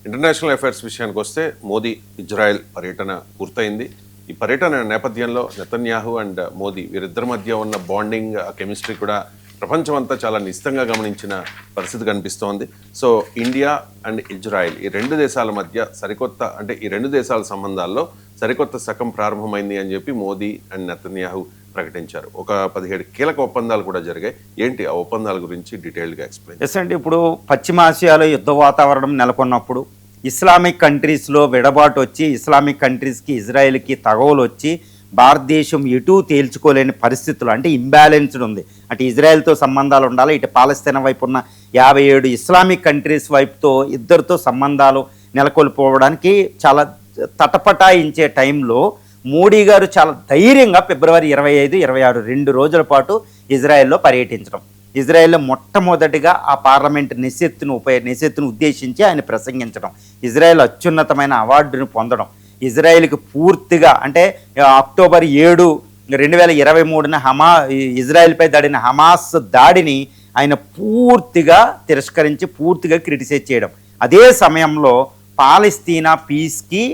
International affairs విషయానికి వస్తే Modi Israel పర్యటన పూర్తయింది. ఈ పర్యటన నేపథ్యంలో నెతన్యాహు అండ్ మోదీ వీరిద్దరి మధ్య ఉన్న బాండింగ్, కెమిస్ట్రీ కూడా ప్రపంచం అంతా చాలా నిశ్చితంగా గమనించిన పరిస్థితి కనిపిస్తోంది. సో ఇండియా అండ్ ఇజ్రాయెల్ ఈ రెండు దేశాల మధ్య ఈ రెండు దేశాల సంబంధాల్లో సరికొత్త శకం ప్రారంభమైంది అని చెప్పి మోదీ అండ్ నెతన్యాహు ప్రకటించారు. ఒక 17 కీలక ఒప్పందాలు కూడా జరిగాయి. ఏంటి ఆ ఒప్పందాల గురించి డీటెయిల్గా ఎక్స్ప్లెయిన్? ఎస్ అండి, ఇప్పుడు పశ్చిమాసియాలో యుద్ధ వాతావరణం నెలకొన్నప్పుడు ఇస్లామిక్ కంట్రీస్లో విడబాటు వచ్చి ఇస్లామిక్ కంట్రీస్కి ఇజ్రాయెల్కి తగవులు వచ్చి భారతదేశం ఎటూ తేల్చుకోలేని పరిస్థితులు, అంటే ఇంబ్యాలెన్స్డ్ ఉంది. అటు ఇజ్రాయెల్తో సంబంధాలు ఉండాలి, ఇటు పాలస్తీనా వైపు ఉన్న 57 ఇస్లామిక్ కంట్రీస్ వైపుతో ఇద్దరితో సంబంధాలు నెలకొల్పోవడానికి చాలా తటపటాయించే టైంలో మోడీ గారు చాలా ధైర్యంగా ఫిబ్రవరి 25, 26 2 రోజుల పాటు ఇజ్రాయెల్లో పర్యటించడం, ఇజ్రాయెల్లో మొట్టమొదటిగా ఆ పార్లమెంట్ నిషెత్తును ఉద్దేశించి ఆయన ప్రసంగించడం, ఇజ్రాయెల్ అత్యున్నతమైన అవార్డును పొందడం, ఇజ్రాయెల్కి పూర్తిగా అంటే అక్టోబర్ 7, 2023న ఇజ్రాయెల్పై దాడిన హమాస్ దాడిని ఆయన పూర్తిగా తిరస్కరించి పూర్తిగా క్రిటిసైజ్ చేయడం, అదే సమయంలో పాలస్తీనా పీస్కి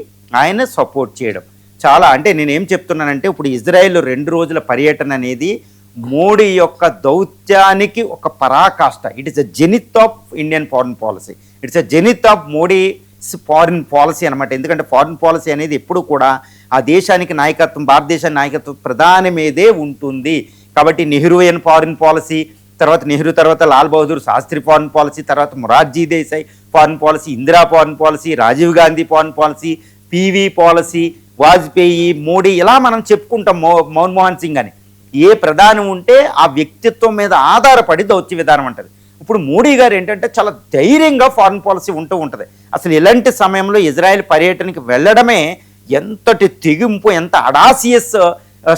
ఆయన సపోర్ట్ చేయడం. చాలా అంటే నేనేం చెప్తున్నానంటే ఇప్పుడు ఇజ్రాయెల్ 2 రోజుల పర్యటన అనేది మోడీ యొక్క దౌత్యానికి ఒక పరాకాష్ట. It is a zenith of Indian foreign policy, it's a zenith of Modi foreign policy అనమాట. ఎందుకంటే ఫారిన్ పాలసీ అనేది ఎప్పుడు కూడా ఆ దేశానికి నాయకత్వం, భారతదేశానికి నాయకత్వం ప్రధాని మీదే ఉంటుంది. కాబట్టి నెహ్రూయన్ ఫారిన్ పాలసీ, తర్వాత నెహ్రూ తర్వాత లాల్ బహదూర్ శాస్త్రి ఫారిన్ పాలసీ, తర్వాత Morarji Desai foreign policy, Indira foreign policy, Rajiv Gandhi foreign policy, PV policy, Vajpayee, Modi, ఇలా మనం చెప్పుకుంటాం. మన్మోహన్ సింగ్ అని ఏ ప్రధాని ఉంటే ఆ వ్యక్తిత్వం మీద ఆధారపడి దౌత్య విధానం అంటది. ఇప్పుడు మోడీ గారు ఏంటంటే చాలా ధైర్యంగా ఫారిన్ పాలసీ ఉంటుంది. అసలు ఇలాంటి సమయంలో ఇజ్రాయెల్ పర్యటనకి వెళ్ళడమే ఎంతటి తెగింపు, ఎంత అడాసియస్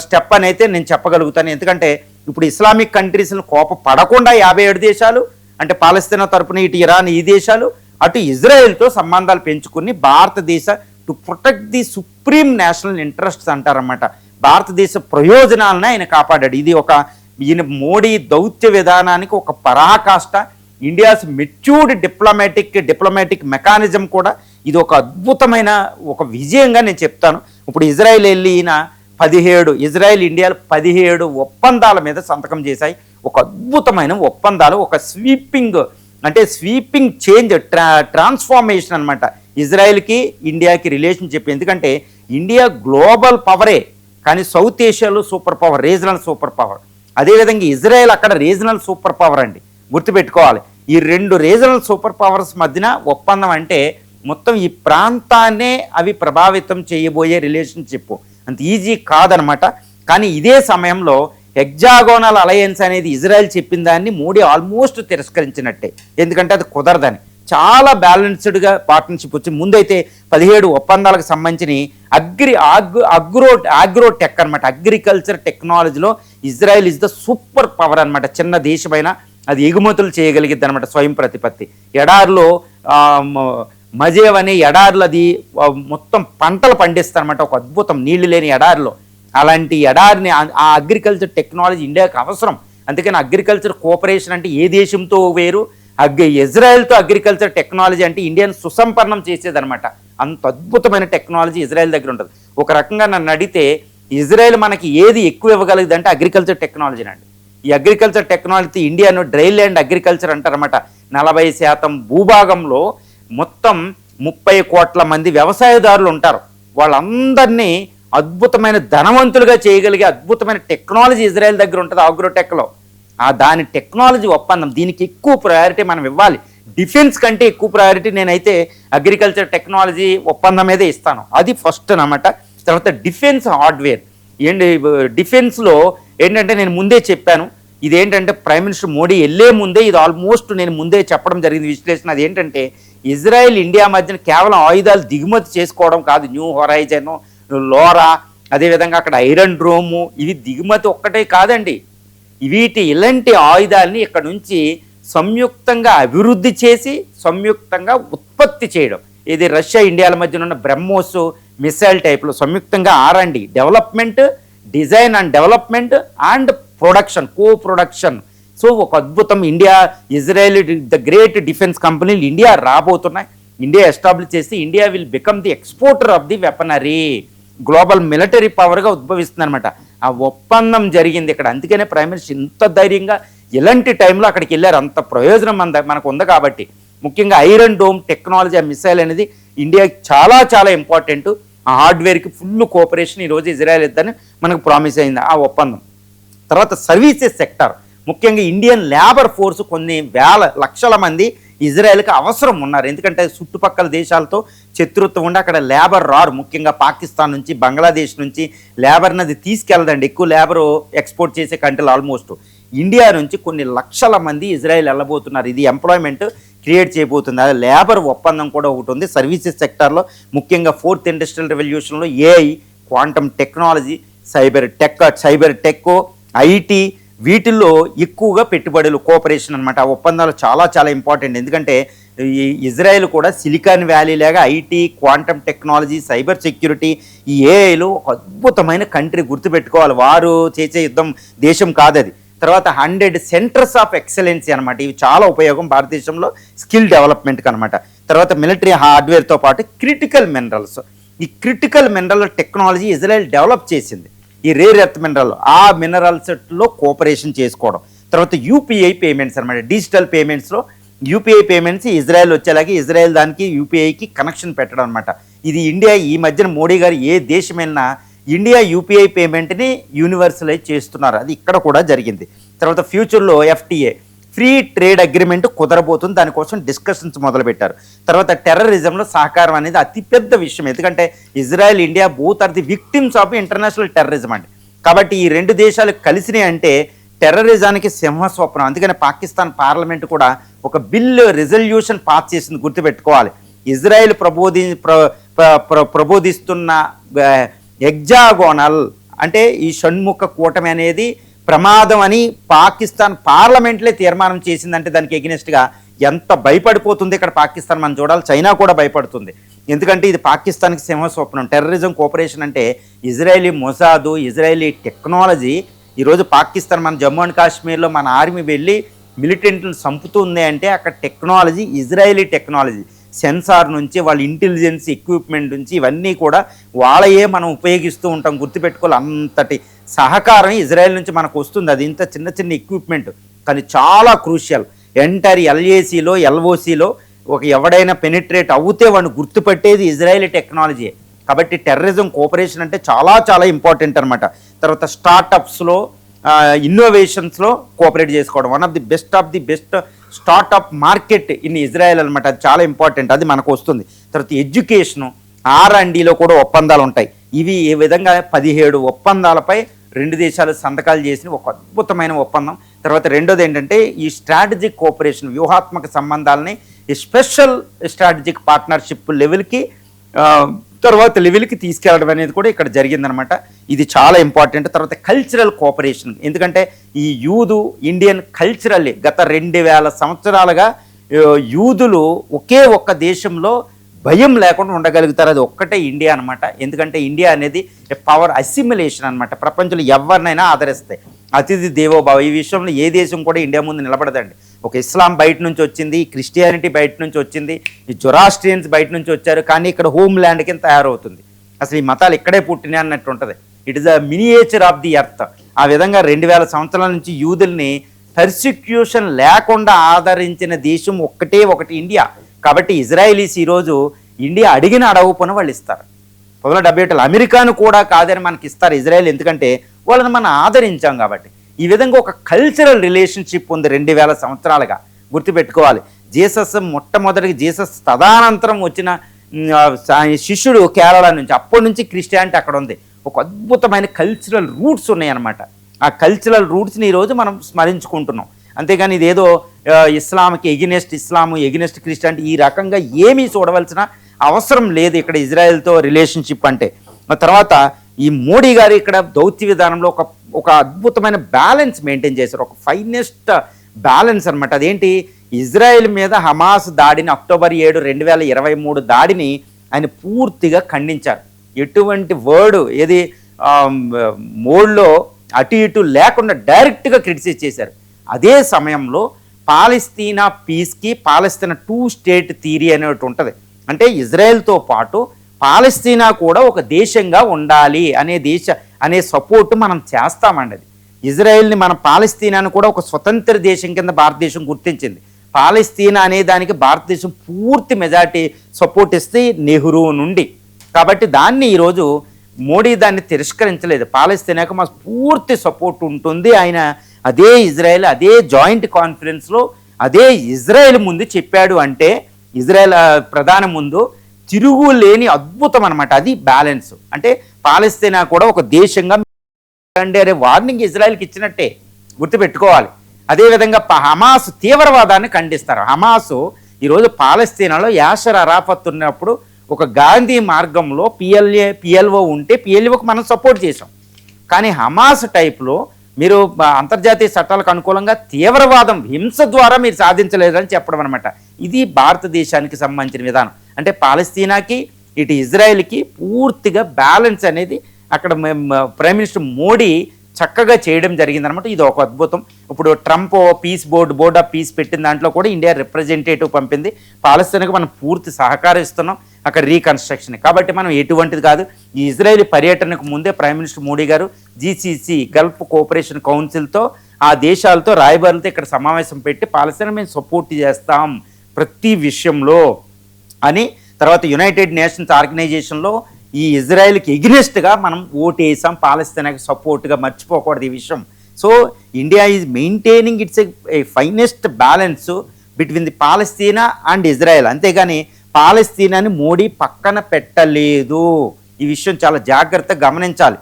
స్టెప్ అని అయితే నేను చెప్పగలుగుతాను. ఎందుకంటే ఇప్పుడు ఇస్లామిక్ కంట్రీస్ని పడకుండా 57 దేశాలు, అంటే పాలస్తీనా తరపున ఇటు ఇరాన్ ఈ దేశాలు, అటు ఇజ్రాయెల్తో సంబంధాలు పెంచుకుని భారతదేశ to protect the supreme national interests అంటారన్నమాట, భారతదేశ ప్రయోజనాలను ఆయన కాపాడాడు. ఇది ఈయన మోడీ దౌత్య విధానానికి ఒక పరాకాష్ట. ఇండియాస్ మెచ్యూర్డ్ డిప్లొమాటిక్ మెకానిజం కూడా ఇది ఒక అద్భుతమైన ఒక విజయంగా నేను చెప్తాను. ఇప్పుడు ఇజ్రాయెల్ వెళ్ళి ఈయన ఇజ్రాయెల్ ఇండియాలు 17 ఒప్పందాల మీద సంతకం చేశాయి. ఒక అద్భుతమైన ఒప్పందాలు, ఒక స్వీపింగ్ చేంజ్, ట్రాన్స్ఫార్మేషన్ అనమాట ఇజ్రాయెల్కి ఇండియాకి రిలేషన్షిప్. ఎందుకంటే ఇండియా గ్లోబల్ పవరే, కానీ సౌత్ ఏషియాలో super power, regional super power. అదేవిధంగా ఇజ్రాయెల్ అక్కడ రీజనల్ సూపర్ పవర్ అండి, గుర్తుపెట్టుకోవాలి. ఈ 2 రీజనల్ సూపర్ పవర్స్ మధ్యన ఒప్పందం అంటే మొత్తం ఈ ప్రాంతాన్నే అవి ప్రభావితం చేయబోయే రిలేషన్షిప్, అంత ఈజీ కాదనమాట. కానీ ఇదే సమయంలో హెగ్జాగోనల్ అలయన్స్ అనేది ఇజ్రాయెల్ చెప్పిన దాన్ని మోడీ ఆల్మోస్ట్ తిరస్కరించినట్టే, ఎందుకంటే అది కుదరదని. చాలా బ్యాలెన్స్డ్గా పార్ట్నర్షిప్ వచ్చి ముందైతే 17 ఒప్పందాలకు సంబంధించి అగ్రోటెక్ అనమాట, అగ్రికల్చర్ టెక్నాలజీలో Israel is the super power అనమాట. చిన్న దేశమైన అది ఎగుమతులు చేయగలిగిద్ది అనమాట, స్వయం ప్రతిపత్తి. ఎడారిలో మజేవ్ అనే ఎడారిలో అది మొత్తం పంటలు పండిస్తారనమాట, ఒక అద్భుతం, నీళ్లు లేని ఎడారిలో. అలాంటి ఎడారిని ఆ అగ్రికల్చర్ టెక్నాలజీ ఇండియాకి అవసరం. అందుకని అగ్రికల్చర్ కోఆపరేషన్ అంటే ఏ దేశంతో వేరు, ఇజ్రాయెల్తో అగ్రికల్చర్ టెక్నాలజీ అంటే ఇండియాను సుసంపన్నం చేసేదనమాట. అంత అద్భుతమైన టెక్నాలజీ ఇజ్రాయెల్ దగ్గర ఉంటుంది. ఒక రకంగా నన్ను అడిగితే ఇజ్రాయెల్ మనకి ఏది ఎక్కువ ఇవ్వగలిగింది అంటే అగ్రికల్చర్ టెక్నాలజీ అండి. ఈ అగ్రికల్చర్ టెక్నాలజీ ఇండియాను డ్రై ల్యాండ్ అగ్రికల్చర్ అంటారన్నమాట. 40% భూభాగంలో మొత్తం 30 కోట్ల మంది వ్యవసాయదారులు ఉంటారు. వాళ్ళందరినీ అద్భుతమైన ధనవంతులుగా చేయగలిగే అద్భుతమైన టెక్నాలజీ ఇజ్రాయెల్ దగ్గర ఉంటుంది అగ్రోటెక్లో. దాని టెక్నాలజీ ఒప్పందం, దీనికి ఎక్కువ ప్రయారిటీ మనం ఇవ్వాలి. డిఫెన్స్ కంటే ఎక్కువ ప్రయారిటీ నేనైతే అగ్రికల్చర్ టెక్నాలజీ ఒప్పందం మీదే ఇస్తాను. అది ఫస్ట్ అన్నమాట. తర్వాత డిఫెన్స్ హార్డ్వేర్ ఏంటి, డిఫెన్స్లో ఏంటంటే నేను ముందే చెప్పాను, ఇదేంటంటే ప్రైమ్ మినిస్టర్ మోడీ వెళ్ళే ముందే ఇది ఆల్మోస్ట్ నేను ముందే చెప్పడం జరిగింది విశ్లేషణ. అది ఏంటంటే ఇజ్రాయెల్ ఇండియా మధ్యన కేవలం ఆయుధాలు దిగుమతి చేసుకోవడం కాదు, న్యూ హొరైజన్, లోరా, అదేవిధంగా అక్కడ ఐరన్ డ్రోము, ఇవి దిగుమతి ఒక్కటే కాదండి. ఇలాంటి ఆయుధాలని ఇక్కడ నుంచి సంయుక్తంగా అభివృద్ధి చేసి సంయుక్తంగా ఉత్పత్తి చేయడం. ఇది రష్యా ఇండియాల మధ్యన ఉన్న బ్రహ్మోస్ మిసైల్ టైప్లో సంయుక్తంగా R&D, development, design and development and production, production. So ఒక అద్భుతం India Israel the great defence కంపెనీలు ఇండియా రాబోతున్నాయి. ఇండియా ఎస్టాబ్లిష్ చేసి India will become the exporter of the weaponry, global military పవర్గా ఉద్భవిస్తుంది అనమాట. ఆ ఒప్పందం జరిగింది ఇక్కడ. అందుకనే ప్రైమ్ మినిస్టర్ ఇంత ధైర్యంగా ఇలాంటి టైంలో అక్కడికి వెళ్ళారు. అంత ప్రయోజనం మనకు ఉంది కాబట్టి. ముఖ్యంగా ఐరన్ డోమ్ టెక్నాలజీ, ఆ మిసైల్ అనేది ఇండియాకి చాలా చాలా ఇంపార్టెంట్. ఆ హార్డ్వేర్కి ఫుల్ కోఆపరేషన్ ఈరోజు ఇజ్రాయెల్ ఇద్దని మనకు ప్రామిస్ అయింది ఆ ఒప్పందం. తర్వాత సర్వీసెస్ సెక్టర్, ముఖ్యంగా ఇండియన్ లేబర్ ఫోర్స్ కొన్ని లక్షల మంది ఇజ్రాయెల్కి అవసరం ఉన్నారు. ఎందుకంటే చుట్టుపక్కల దేశాలతో శత్రుత్వం ఉండి అక్కడ లేబర్ రారు. ముఖ్యంగా పాకిస్తాన్ నుంచి, బంగ్లాదేశ్ నుంచి లేబర్ని అది తీసుకెళ్ళదండి. ఎక్కువ లేబరు ఎక్స్పోర్ట్ చేసే కంట్రీలు ఆల్మోస్ట్. ఇండియా నుంచి కొన్ని లక్షల మంది ఇజ్రాయెల్ వెళ్ళబోతున్నారు. ఇది ఎంప్లాయ్మెంట్ క్రియేట్ చేయబోతుంది. అది లేబర్ ఒప్పందం కూడా ఒకటి ఉంది. సర్వీసెస్ సెక్టార్లో ముఖ్యంగా 4th ఇండస్ట్రియల్ రెవల్యూషన్లో AI, quantum technology, cyber tech, IT, వీటిల్లో ఎక్కువగా పెట్టుబడులు, కోఆపరేషన్ అనమాట. ఆ ఒప్పందాలు చాలా చాలా ఇంపార్టెంట్. ఎందుకంటే ఈ ఇజ్రాయెల్ కూడా సిలికాన్ వ్యాలీ లాగా IT, quantum technology, cyber security, ఈ ఏఐలో ఒక అద్భుతమైన కంట్రీ. గుర్తుపెట్టుకోవాలి, వారు చేసే యుద్ధం దేశం కాదది. తర్వాత 100 సెంటర్స్ ఆఫ్ ఎక్సలెన్సీ అనమాట. ఇవి చాలా ఉపయోగం భారతదేశంలో స్కిల్ డెవలప్మెంట్కి అనమాట. తర్వాత మిలిటరీ హార్డ్వేర్తో పాటు క్రిటికల్ మినరల్స్, ఈ critical mineral technology Israel develop చేసింది. ఈ రేర్ ఎర్త్ మినరల్, ఆ మినరల్స్లో కోఆపరేషన్ చేసుకోవడం. తర్వాత యూపీఐ పేమెంట్స్ అనమాట. డిజిటల్ పేమెంట్స్లో యూపీఐ పేమెంట్స్ ఇజ్రాయెల్ వచ్చేలాగే ఇజ్రాయెల్ దానికి యూపీఐకి కనెక్షన్ పెట్టడం అనమాట. ఇది ఇండియా ఈ మధ్యన మోడీ గారు ఏ దేశమైనా ఇండియా యూపీఐ పేమెంట్ని యూనివర్సలైజ్ చేస్తున్నారు. అది ఇక్కడ కూడా జరిగింది. తర్వాత ఫ్యూచర్లో FTA, ఫ్రీ ట్రేడ్ అగ్రిమెంట్ కుదరబోతుంది. దానికోసం డిస్కషన్స్ మొదలుపెట్టారు. తర్వాత టెర్రరిజంలో సహకారం అనేది అతిపెద్ద విషయం. ఎందుకంటే Israel, India both are the victims of international terrorism అండి. కాబట్టి ఈ రెండు దేశాలు కలిసినాయి అంటే టెర్రరిజానికి సింహస్వప్నం. అందుకని పాకిస్తాన్ పార్లమెంట్ కూడా ఒక బిల్లు రిజల్యూషన్ పాస్ చేసింది. గుర్తుపెట్టుకోవాలి, ఇజ్రాయెల్ ప్రబోధిస్తున్న హెగ్జాగోనల్ అంటే ఈ షణ్ముఖ కూటమి అనేది ప్రమాదం అని పాకిస్తాన్ పార్లమెంట్లే తీర్మానం చేసిందంటే దానికి ఎగ్నెస్ట్గా ఎంత భయపడిపోతుంది ఇక్కడ పాకిస్తాన్ మనం చూడాలి. చైనా కూడా భయపడుతుంది. ఎందుకంటే ఇది పాకిస్తాన్కి సింహస్వప్నం. టెర్రరిజం కోఆపరేషన్ అంటే ఇజ్రాయలీ మొసాదు, ఇజ్రాయలీ టెక్నాలజీ. ఈరోజు పాకిస్తాన్, మన జమ్మూ అండ్ కాశ్మీర్లో మన ఆర్మీ వెళ్ళి మిలిటెంట్లను చంపుతుంది అంటే అక్కడ టెక్నాలజీ ఇజ్రాయలీ టెక్నాలజీ. సెన్సార్ నుంచి వాళ్ళ ఇంటెలిజెన్స్ ఎక్విప్మెంట్ నుంచి ఇవన్నీ కూడా వాళ్ళయే మనం ఉపయోగిస్తూ ఉంటాం. గుర్తుపెట్టుకోవాలి, అంతటి సహకారం ఇజ్రాయెల్ నుంచి మనకు వస్తుంది. అది ఇంత చిన్న చిన్న ఎక్విప్మెంట్ కానీ చాలా క్రూషియల్. ఎంటైర్ LACలో LOCలో ఎవడైనా పెనిట్రేట్ అవుతే వాడిని గుర్తుపట్టేది ఇజ్రాయెల్ టెక్నాలజీ. కాబట్టి టెర్రరిజం కోఆపరేషన్ అంటే చాలా చాలా ఇంపార్టెంట్ అనమాట. తర్వాత స్టార్టప్స్లో, ఇన్నోవేషన్స్లో కోఆపరేట్ చేసుకోవడం. One of the best startup market in Israel అనమాట. అది చాలా ఇంపార్టెంట్, అది మనకు వస్తుంది. తర్వాత ఎడ్యుకేషను, R&Dలో కూడా ఒప్పందాలు ఉంటాయి. ఇవి ఈ విధంగా 17 ఒప్పందాలపై రెండు దేశాలు సంతకాలు చేసిన ఒక అద్భుతమైన ఒప్పందం. తర్వాత రెండోది ఏంటంటే ఈ స్ట్రాటజిక్ కోఆపరేషన్, వ్యూహాత్మక సంబంధాలని ఈ స్పెషల్ స్ట్రాటజిక్ పార్ట్నర్షిప్ లెవెల్కి తీసుకెళ్ళడం అనేది కూడా ఇక్కడ జరిగిందనమాట. ఇది చాలా ఇంపార్టెంట్. తర్వాత కల్చరల్ కోఆపరేషన్, ఎందుకంటే ఈ యూదు ఇండియన్ కల్చరల్లీ గత 2000 సంవత్సరాలుగా యూదులు ఒకే ఒక్క దేశంలో భయం లేకుండా ఉండగలుగుతారు. అది ఒక్కటే ఇండియా అనమాట. ఎందుకంటే ఇండియా అనేది పవర్ అసిమిలేషన్ అనమాట. ప్రపంచంలో ఎవరినైనా ఆదరిస్తాయి. అతిథి దేవోభావ, ఈ విషయంలో ఏ దేశం కూడా ఇండియా ముందు నిలబడదండి. ఒక ఇస్లాం బయట నుంచి వచ్చింది, క్రిస్టియానిటీ బయట నుంచి వచ్చింది, ఈ జొరాస్ట్రియన్స్ బయట నుంచి వచ్చారు. కానీ ఇక్కడ హోమ్ ల్యాండ్ కింద తయారవుతుంది. అసలు ఈ మతాలు ఇక్కడే పుట్టినాయి అన్నట్టు ఉంటుంది. It is the miniature of the earth. ఆ విధంగా 2000 సంవత్సరాల నుంచి యూదుల్ని పర్సిక్యూషన్ లేకుండా ఆదరించిన దేశం ఒకటి ఇండియా. కాబట్టి ఇజ్రాయలీస్ ఈరోజు ఇండియా అడిగిన అడగపోయిన వాళ్ళు ఇస్తారు. 1978 అమెరికాను కూడా కాదని మనకి ఇస్తారు ఇజ్రాయెల్. ఎందుకంటే వాళ్ళని మనం ఆదరించాం కాబట్టి. ఈ విధంగా ఒక కల్చరల్ రిలేషన్షిప్ ఉంది 2000 సంవత్సరాలుగా. గుర్తుపెట్టుకోవాలి, మొట్టమొదటిగా జీసస్ తదనంతరం వచ్చిన శిష్యుడు కేరళ నుంచి, అప్పటి నుంచి క్రిస్టియానిటీ అక్కడ ఉంది. ఒక అద్భుతమైన కల్చరల్ రూట్స్ ఉన్నాయన్నమాట. ఆ కల్చరల్ రూట్స్ని ఈరోజు మనం స్మరించుకుంటున్నాం. అంతేగాని ఇదేదో ఇస్లాంకి ఎగినెస్ట్ క్రిస్టియానిటీ ఈ రకంగా ఏమీ చూడవలసిన అవసరం లేదు ఇక్కడ ఇజ్రాయెల్తో రిలేషన్షిప్ అంటే. తర్వాత ఈ మోడీ గారు ఇక్కడ దౌత్య విధానంలో ఒక అద్భుతమైన బ్యాలెన్స్ మెయింటైన్ చేశారు. ఒక ఫైనెస్ట్ బ్యాలెన్స్ అనమాట. అదేంటి, ఇజ్రాయెల్ మీద హమాస్ దాడిని అక్టోబర్ 7, 2023 దాడిని ఆయన పూర్తిగా ఖండించారు. ఎటువంటి వర్డ్ ఏది మోడ్లో అటు ఇటు లేకుండా డైరెక్ట్గా క్రిటిసైజ్ చేశారు. అదే సమయంలో పాలస్తీనా పీస్కి, పాలస్తీనా 2 స్టేట్ థియరీ అనేది ఉంటుంది. అంటే ఇజ్రాయెల్తో పాటు పాలస్తీనా కూడా ఒక దేశంగా ఉండాలి అనే సపోర్ట్ మనం చేస్తామండి. అది ఇజ్రాయెల్ని మన పాలస్తీనాను కూడా ఒక స్వతంత్ర దేశం కింద భారతదేశం గుర్తించింది. పాలస్తీనా అనే దానికి భారతదేశం పూర్తి మెజార్టీ సపోర్ట్ ఇస్తే నెహ్రూ నుండి. కాబట్టి దాన్ని ఈరోజు మోడీ దాన్ని తిరస్కరించలేదు. పాలస్తీనాకు మా పూర్తి సపోర్ట్ ఉంటుంది. ఆయన అదే ఇజ్రాయెల్ అదే జాయింట్ కాన్ఫరెన్స్లో అదే ఇజ్రాయెల్ ముందు చెప్పాడు. అంటే ఇజ్రాయెల్ ప్రధాని ముందు తిరుగులేని అద్భుతం అనమాట. అది బ్యాలెన్స్. అంటే పాలస్తీనా కూడా ఒక దేశంగా అనే వార్నింగ్ ఇజ్రాయెల్కి ఇచ్చినట్టే గుర్తుపెట్టుకోవాలి. అదేవిధంగా హమాస్ తీవ్రవాదాన్ని ఖండిస్తారు. హమాసు ఈరోజు పాలస్తీనాలో యాషర్ అరాఫత్ ఉన్నప్పుడు ఒక గాంధీ మార్గంలో పిఎల్ఓ ఉంటే పిఎల్ఓకి మనం సపోర్ట్ చేసాం. కానీ హమాస్ టైప్లో మీరు అంతర్జాతీయ చట్టాలకు అనుకూలంగా తీవ్రవాదం హింస ద్వారా మీరు సాధించలేదని చెప్పడం అనమాట. ఇది భారతదేశానికి సంబంధించిన విధానం. అంటే పాలస్తీనాకి ఇటు ఇజ్రాయెల్కి పూర్తిగా బ్యాలెన్స్ అనేది అక్కడ ప్రైమ్ మినిస్టర్ మోడీ చక్కగా చేయడం జరిగిందనమాట. ఇది ఒక అద్భుతం. ఇప్పుడు Trump peace board of peace పెట్టిన దాంట్లో కూడా ఇండియా రిప్రజెంటేటివ్ పంపింది. పాలస్తీనాకు మనం పూర్తి సహకరిస్తున్నాం అక్కడ రీకన్స్ట్రక్షన్. కాబట్టి మనం ఎటువంటిది కాదు. ఈ ఇజ్రాయెల్ పర్యటనకు ముందే ప్రైమ్ మినిస్టర్ మోడీ గారు జీసీసీ గల్ఫ్ కోఆపరేషన్ కౌన్సిల్తో ఆ దేశాలతో రాయబారులతో ఇక్కడ సమావేశం పెట్టి పాలస్తీనా మేము సపోర్ట్ చేస్తాం ప్రతి విషయంలో అని. తర్వాత యునైటెడ్ నేషన్స్ ఆర్గనైజేషన్లో ఈ ఇజ్రాయెల్కి ఎగ్నెస్ట్గా మనం ఓటేసాం, పాలస్తీనాకి సపోర్ట్గా. మర్చిపోకూడదు ఈ విషయం. So India is maintaining it's a finest balance between the Palestine and Israel. అంతేగాని పాలస్తీనాని మోడీ పక్కన పెట్టలేదు. ఈ విషయం చాలా జాగ్రత్తగా గమనించాలి.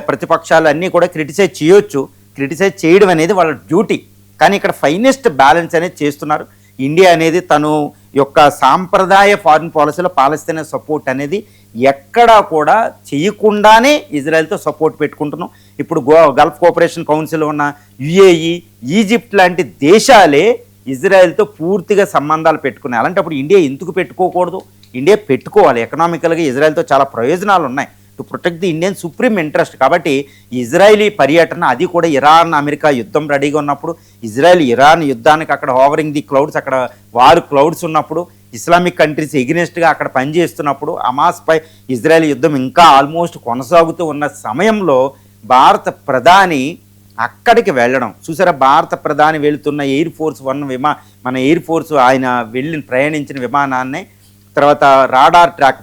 ప్రతిపక్షాలు అన్నీ కూడా క్రిటిసైజ్ చేయొచ్చు, క్రిటిసైజ్ చేయడం అనేది వాళ్ళ డ్యూటీ. కానీ ఇక్కడ ఫైనెస్ట్ బ్యాలెన్స్ అనేది చేస్తున్నారు. ఇండియా అనేది తను యొక్క సాంప్రదాయ ఫారిన్ పాలసీలో పాలస్తీనా సపోర్ట్ అనేది ఎక్కడా కూడా చేయకుండానే ఇజ్రాయెల్తో సపోర్ట్ పెట్టుకుంటున్నాం. ఇప్పుడు గల్ఫ్ కోఆపరేషన్ కౌన్సిల్ ఉన్న యుఏఈ, ఈజిప్ట్ లాంటి దేశాలే ఇజ్రాయెల్తో పూర్తిగా సంబంధాలు పెట్టుకున్నాయి. అలాంటప్పుడు ఇండియా ఎందుకు పెట్టుకోకూడదు? ఇండియా పెట్టుకోవాలి. ఎకనామికల్గా ఇజ్రాయెల్తో చాలా ప్రయోజనాలు ఉన్నాయి to protect the Indian supreme interest. కాబట్టి ఇజ్రాయలీ పర్యటన అది కూడా ఇరాన్ అమెరికా యుద్ధం రెడీగా ఉన్నప్పుడు, ఇజ్రాయెల్ ఇరాన్ యుద్ధానికి అక్కడ హోవరింగ్ ది క్లౌడ్స్, అక్కడ వారు క్లౌడ్స్ ఉన్నప్పుడు, ఇస్లామిక్ కంట్రీస్ ఎగ్నెస్ట్గా అక్కడ పనిచేస్తున్నప్పుడు, హమాస్పై ఇజ్రాయెల్ యుద్ధం ఇంకా ఆల్మోస్ట్ కొనసాగుతూ ఉన్న సమయంలో భారత ప్రధాని అక్కడికి వెళ్ళడం చూసారా. భారత ప్రధాని వెళుతున్న ఎయిర్ ఫోర్స్ వన్ మన ఎయిర్ ఫోర్స్ ఆయన ప్రయాణించిన విమానాన్ని తర్వాత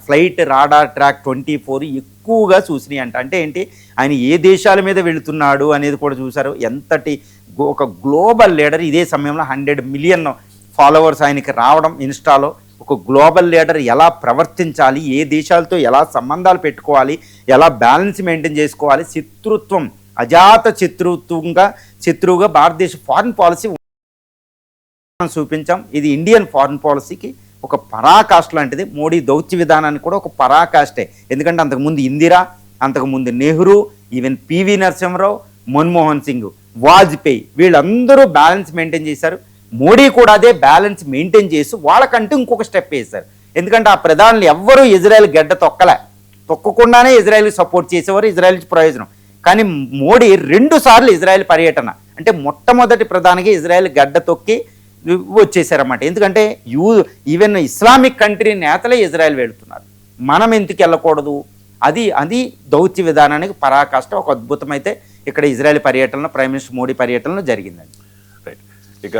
ఫ్లైట్ రాడార్ ట్రాక్ 24 ఎక్కువగా చూసినాయి అంట. అంటే ఏంటి, ఆయన ఏ దేశాల మీద వెళుతున్నాడు అనేది కూడా చూశారు. ఎంతటి ఒక గ్లోబల్ లీడర్. ఇదే సమయంలో 100 మిలియన్ ఫాలోవర్స్ ఆయనకి రావడం ఇన్స్టాలో. ఒక గ్లోబల్ లీడర్ ఎలా ప్రవర్తించాలి, ఏ దేశాలతో ఎలా సంబంధాలు పెట్టుకోవాలి, ఎలా బ్యాలెన్స్ మెయింటైన్ చేసుకోవాలి, అజాత శత్రువుగా భారతదేశ ఫారిన్ పాలసీ చూపించాం. ఇది ఇండియన్ ఫారిన్ పాలసీకి ఒక పరాకాష్ట లాంటిది. మోడీ దౌత్య విధానానికి కూడా ఒక పరాకాష్టే. ఎందుకంటే అంతకుముందు ఇందిరా, అంతకుముందు నెహ్రూ, ఈవెన్ పివి నరసింహరావు, మన్మోహన్ సింగ్, వాజ్పేయి వీళ్ళందరూ బ్యాలెన్స్ మెయింటైన్ చేశారు. మోడీ కూడా అదే బ్యాలెన్స్ మెయింటైన్ చేసి వాళ్ళకంటూ ఇంకొక స్టెప్ వేశారు. ఎందుకంటే ఆ ప్రధానులు ఎవ్వరూ ఇజ్రాయెల్ గడ్డ తొక్కకుండానే ఇజ్రాయెల్కి సపోర్ట్ చేసేవారు, ఇజ్రాయెల్కి ప్రయోజనం. కానీ మోడీ 2 సార్లు ఇజ్రాయెల్ పర్యటన, అంటే మొట్టమొదటి ప్రధానిగా ఇజ్రాయెల్ గడ్డ తొక్కి వచ్చేసారన్నమాట. ఎందుకంటే ఈవెన్ ఇస్లామిక్ కంట్రీ నేతలే ఇజ్రాయెల్ వెళుతున్నారు, మనం ఎందుకు వెళ్ళకూడదు? అది దౌత్య విధానానికి పరాకాష్ట. ఒక అద్భుతమైతే ఇక్కడ ఇజ్రాయెల్ పర్యటనలో ప్రైమ్ మినిస్టర్ మోడీ పర్యటనలో జరిగిందండి. రైట్. ఇక